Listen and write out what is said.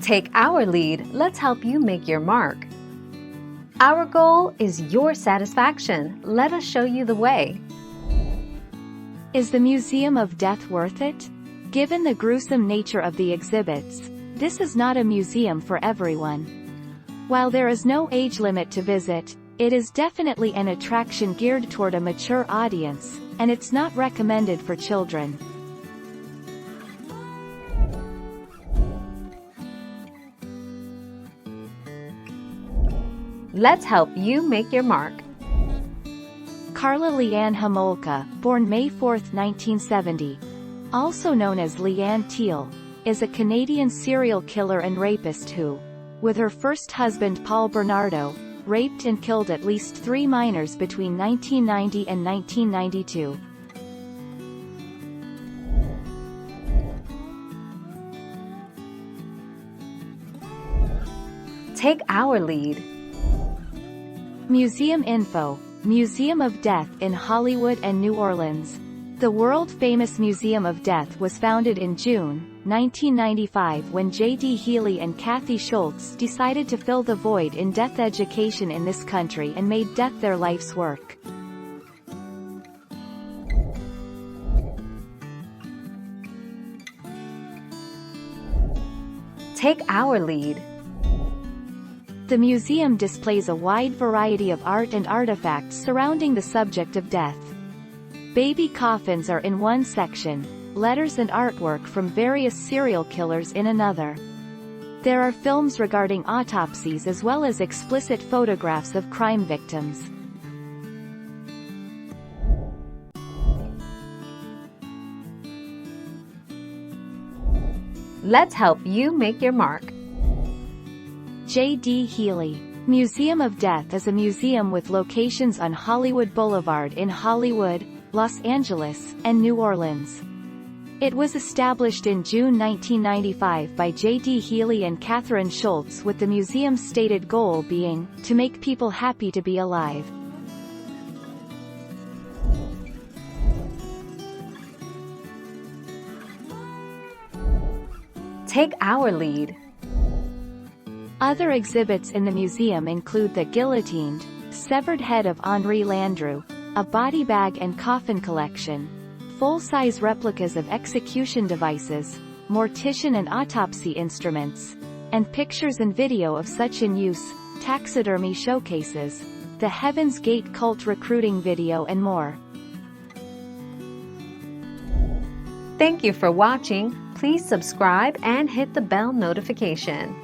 Take our lead, let's help you make your mark. Our goal is your satisfaction. Let us show you the way. Is the Museum of Death worth it? Given the gruesome nature of the exhibits, this is not a museum for everyone. While there is no age limit to visit, it is definitely an attraction geared toward a mature audience, and it's not recommended for children. Let's help you make your mark. Carla Leanne Homolka, born May 4, 1970, also known as Leanne Teal, is a Canadian serial killer and rapist who, with her first husband Paul Bernardo, raped and killed at least 3 minors between 1990 and 1992. Take our lead. Museum info. Museum of Death in Hollywood and New Orleans. The world-famous Museum of Death was founded in June 1995 when J.D. Healy and Kathy Schultz decided to fill the void in death education in this country and made death their life's work. Take our lead. The museum displays a wide variety of art and artifacts surrounding the subject of death. Baby coffins are in one section, letters and artwork from various serial killers in another. There are films regarding autopsies as well as explicit photographs of crime victims. Let's help you make your mark. J.D. Healy. Museum of Death is a museum with locations on Hollywood Boulevard in Hollywood, Los Angeles, and New Orleans. It was established in June 1995 by J.D. Healy and Catherine Schultz, with the museum's stated goal being to make people happy to be alive. Take our lead. Other exhibits in the museum include the guillotined, severed head of Henri Landru, a body bag and coffin collection, full-size replicas of execution devices, mortician and autopsy instruments, and pictures and video of such in use, taxidermy showcases, the Heaven's Gate cult recruiting video and more. Thank you for watching. Please subscribe and hit the bell notification.